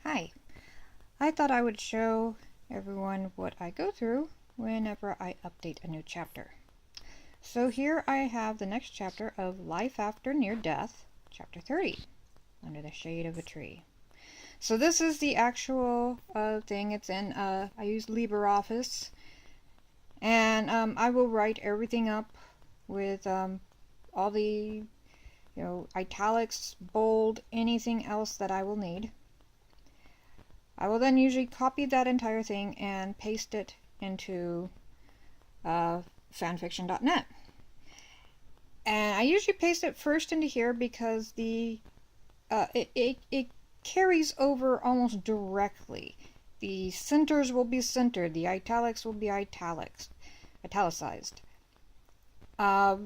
Hi, I thought I would show everyone what I go through whenever I update a new chapter. So here I have the next chapter of Life After Near Death, chapter 30, Under the Shade of a Tree. So this is the actual thing. It's in, I use LibreOffice, and I will write everything up with all the, italics, bold, anything else that I will need. I will then usually copy that entire thing and paste it into fanfiction.net. And I usually paste it first into here because it carries over almost directly. The centers will be centered, the italics will be italicized. So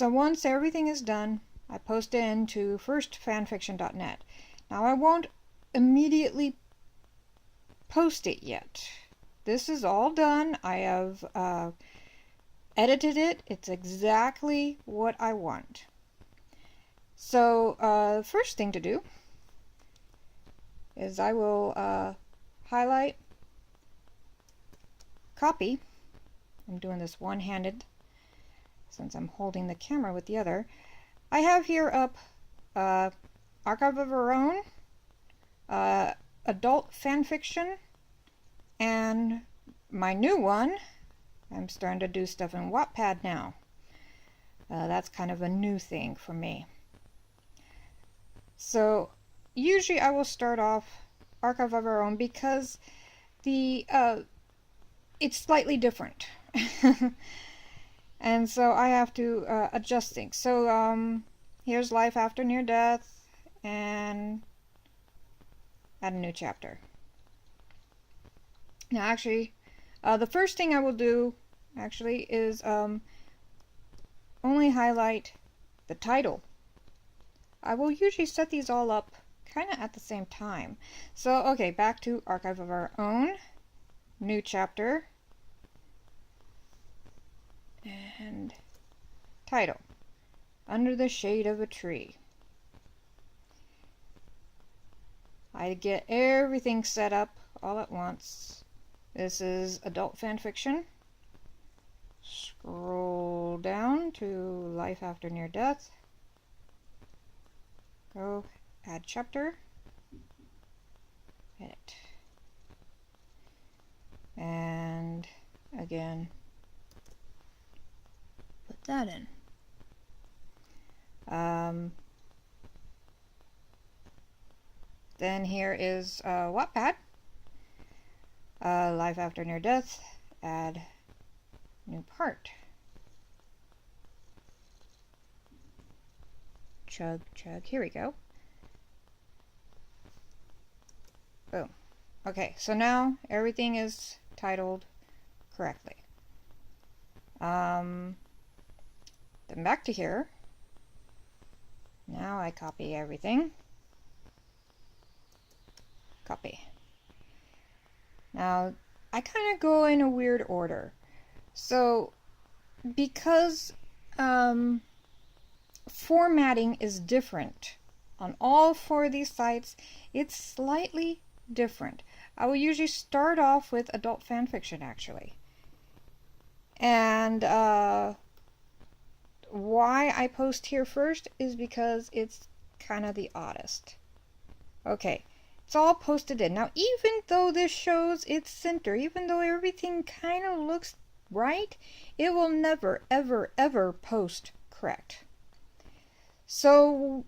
once everything is done, I post it into first fanfiction.net. Now I won't immediately post it yet. This is all done. I have edited it. It's exactly what I want. So first thing to do is I will highlight, copy. I'm doing this one-handed since I'm holding the camera with the other. I have here up Archive of Our Own, AdultFanFiction, and my new one, I'm starting to do stuff in Wattpad now. That's kind of a new thing for me. So usually I will start off Archive of Our Own because the it's slightly different. And so I have to adjust things. So here's Life After Near Death, and add a new chapter. Now actually, the first thing I will do actually is only highlight the title. I will usually set these all up kind of at the same time. So okay, back to Archive of Our Own, new chapter, and title, Under the Shade of a Tree. I get everything set up all at once. This is AdultFanFiction. Scroll down to Life After Near Death. Go add chapter. Edit. And again, put that in. Then here is Wattpad. Life After Near Death. Add new part. Chug, chug. Here we go. Boom. Okay, so now everything is titled correctly. Then back to here. Now I copy everything. Copy. Now I kind of go in a weird order. So because formatting is different on all four of these sites, it's slightly different. I will usually start off with AdultFanFiction actually. And why I post here first is because it's kind of the oddest. Okay, it's all posted in. Now even though this shows its center, even though everything kind of looks right, it will never ever ever post correct. So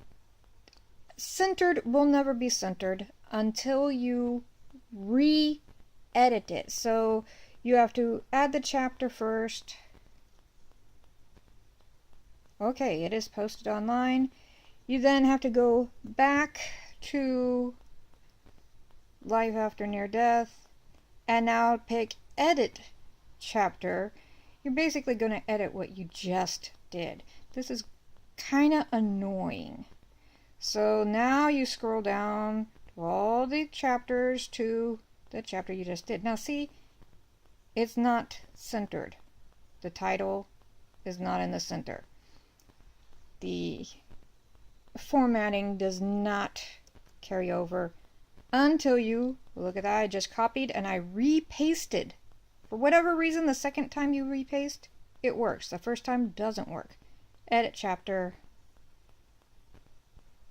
centered will never be centered until you re-edit it. So you have to add the chapter first. Okay, it is posted online. You then have to go back to Life After Near Death and now pick edit chapter. You're basically going to edit what you just did. This is kind of annoying. So now you scroll down to all the chapters to the chapter you just did. Now see, it's not centered. The title is not in the center. The formatting does not carry over until you, look at that, I just copied and I repasted. For whatever reason, the second time you repaste, it works. The first time doesn't work. Edit chapter.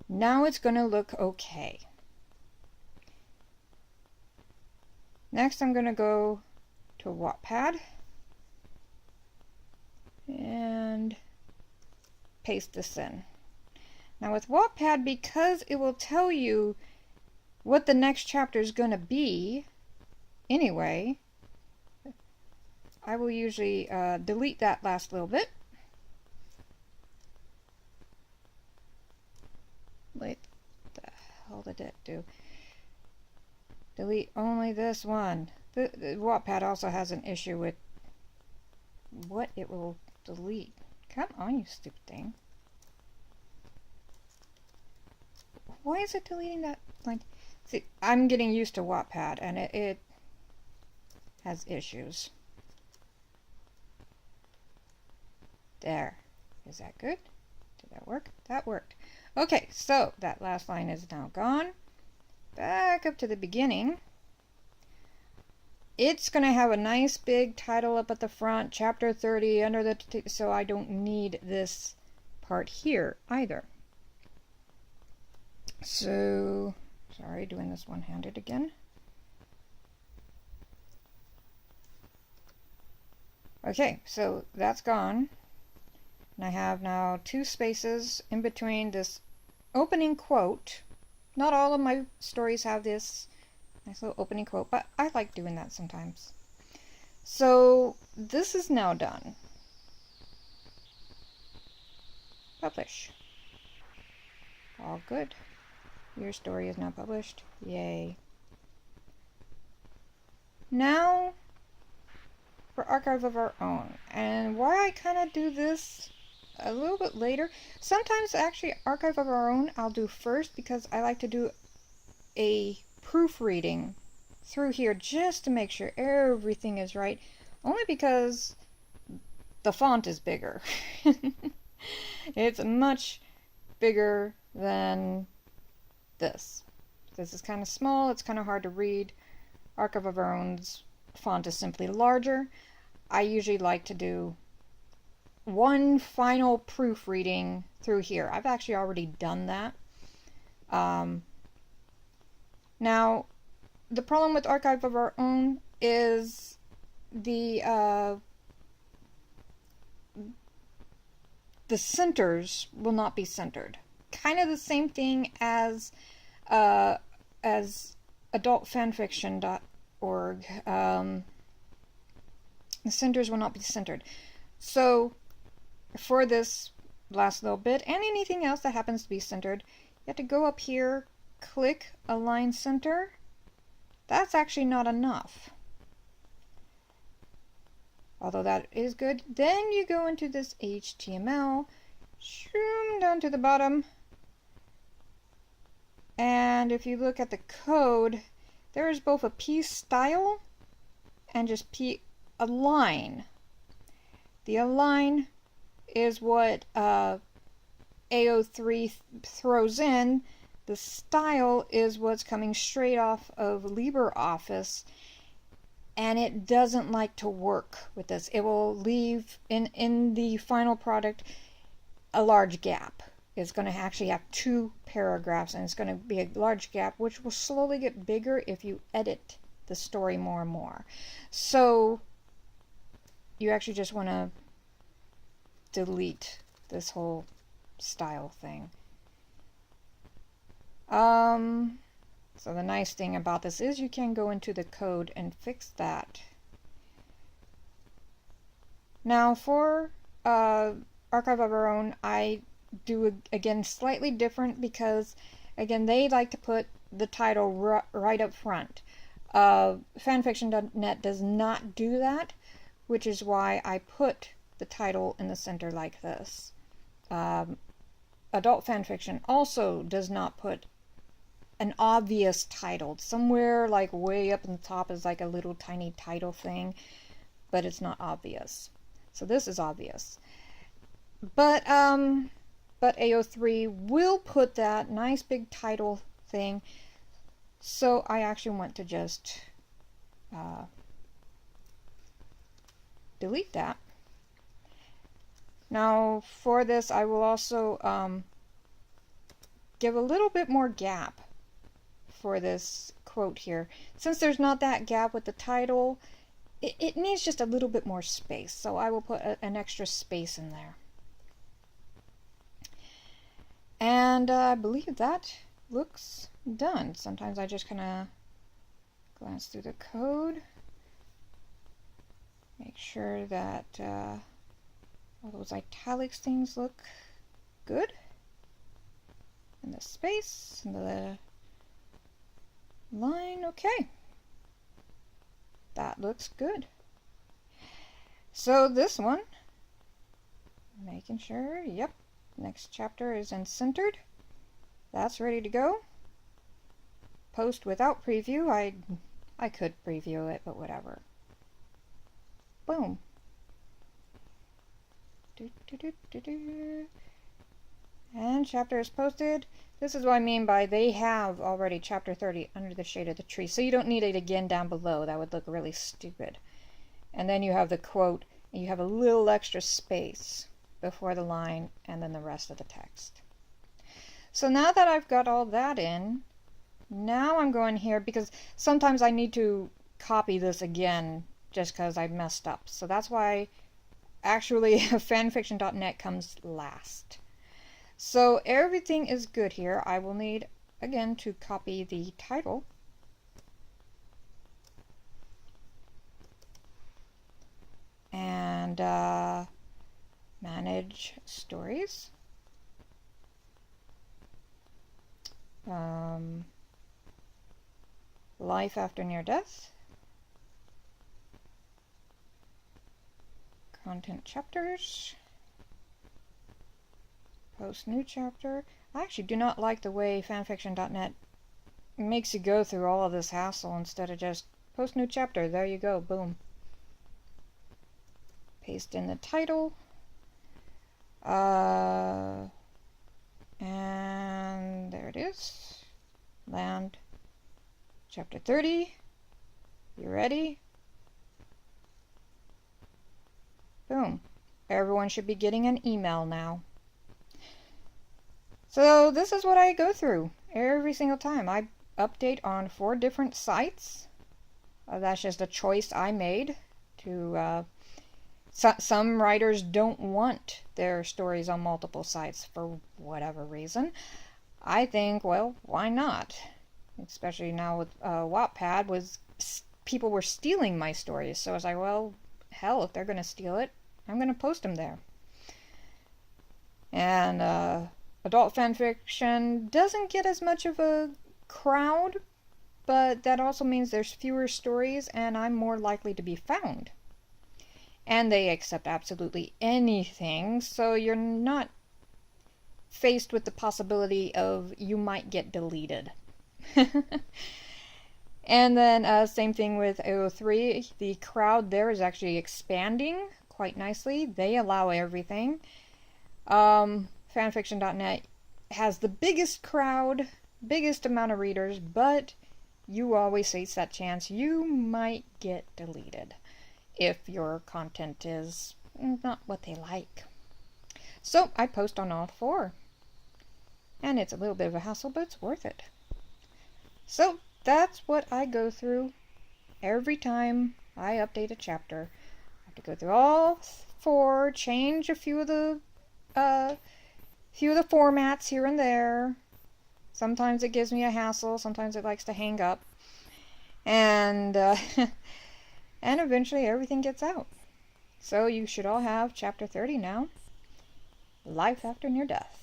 Now it's going to look okay. Next, I'm going to go to Wattpad and paste this in. Now with Wattpad, because it will tell you what the next chapter is going to be anyway, I will usually delete that last little bit. Wait, what the hell did it do? Delete only this one. The Wattpad also has an issue with what it will delete. Come on, you stupid thing. Why is it deleting that line? See, I'm getting used to Wattpad and it has issues. There. Is that good? Did that work? That worked. Okay, so that last line is now gone. Back up to the beginning. It's going to have a nice big title up at the front, chapter 30 under the so I don't need this part here either. So, sorry, doing this one-handed again. Okay, so that's gone. And I have now 2 spaces in between this opening quote. Not all of my stories have this nice little opening quote, but I like doing that sometimes. So this is now done. Publish. All good. Your story is now published. Yay. Now for Archive of Our Own. And why I kind of do this a little bit later. Sometimes actually Archive of Our Own I'll do first because I like to do a proofreading through here just to make sure everything is right. Only because the font is bigger. It's much bigger than this. This is kind of small. It's kind of hard to read. Archive of Our Own's font is simply larger. I usually like to do one final proofreading through here. I've actually already done that. Now, the problem with Archive of Our Own is the centers will not be centered. Kind of the same thing as AdultFanFiction.org. The centers will not be centered. So, for this last little bit, and anything else that happens to be centered, you have to go up here, click Align Center. That's actually not enough. Although that is good. Then you go into this HTML, zoom down to the bottom, and if you look at the code, there is both a P style and just P align. The align is what AO3 throws in. The style is what's coming straight off of LibreOffice, and it doesn't like to work with this. It will leave in the final product a large gap. It's going to actually have 2 paragraphs, and it's going to be a large gap, which will slowly get bigger if you edit the story more and more. So you actually just want to delete this whole style thing. So the nice thing about this is you can go into the code and fix that. Now for Archive of Our Own, I do again slightly different because again they like to put the title right up front. Fanfiction.net does not do that, which is why I put the title in the center like this. Adult Fanfiction also does not put an obvious title. Somewhere like way up in the top is like a little tiny title thing, but it's not obvious. So this is obvious. But AO3 will put that nice big title thing So I actually want to just delete that. Now for this, I will also give a little bit more gap for this quote here. Since there's not that gap with the title, it needs just a little bit more space, so I will put an extra space in there. And I believe that looks done. Sometimes I just kind of glance through the code, make sure that all those italics things look good, and the space and the line. Okay, that looks good. So this one, making sure, yep, next chapter is in centered. That's ready to go. Post without preview. I could preview it, but whatever. Boom. And chapter is posted. This is what I mean by they have already chapter 30 under the shade of the tree. So you don't need it again down below. That would look really stupid. And then you have the quote, and you have a little extra space before the line and then the rest of the text. So now that I've got all that in, now I'm going here because sometimes I need to copy this again just because I messed up. So that's why actually fanfiction.net comes last. So everything is good here. I will need, again, to copy the title. And manage stories. Life after near death. Content chapters. Post new chapter. I actually do not like the way fanfiction.net makes you go through all of this hassle instead of just post new chapter. There you go. Boom. Paste in the title. And there it is. Land chapter 30. You ready? Boom. Everyone should be getting an email now. So this is what I go through every single time. I update on 4 different sites. That's just a choice I made to some writers don't want their stories on multiple sites for whatever reason. I think, well, why not? Especially now with Wattpad, people were stealing my stories. So I was like, well, hell, if they're going to steal it, I'm going to post them there. And AdultFanFiction doesn't get as much of a crowd, but that also means there's fewer stories and I'm more likely to be found. And they accept absolutely anything, so you're not faced with the possibility of you might get deleted. And then same thing with AO3. The crowd there is actually expanding quite nicely. They allow everything. Fanfiction.net has the biggest crowd, biggest amount of readers, but you always face that chance you might get deleted if your content is not what they like. So I post on all 4. And it's a little bit of a hassle, but it's worth it. So that's what I go through every time I update a chapter. I have to go through all 4, change a few of the formats here and there. Sometimes it gives me a hassle, sometimes it likes to hang up. And and eventually everything gets out. So you should all have chapter 30 now. Life after near death.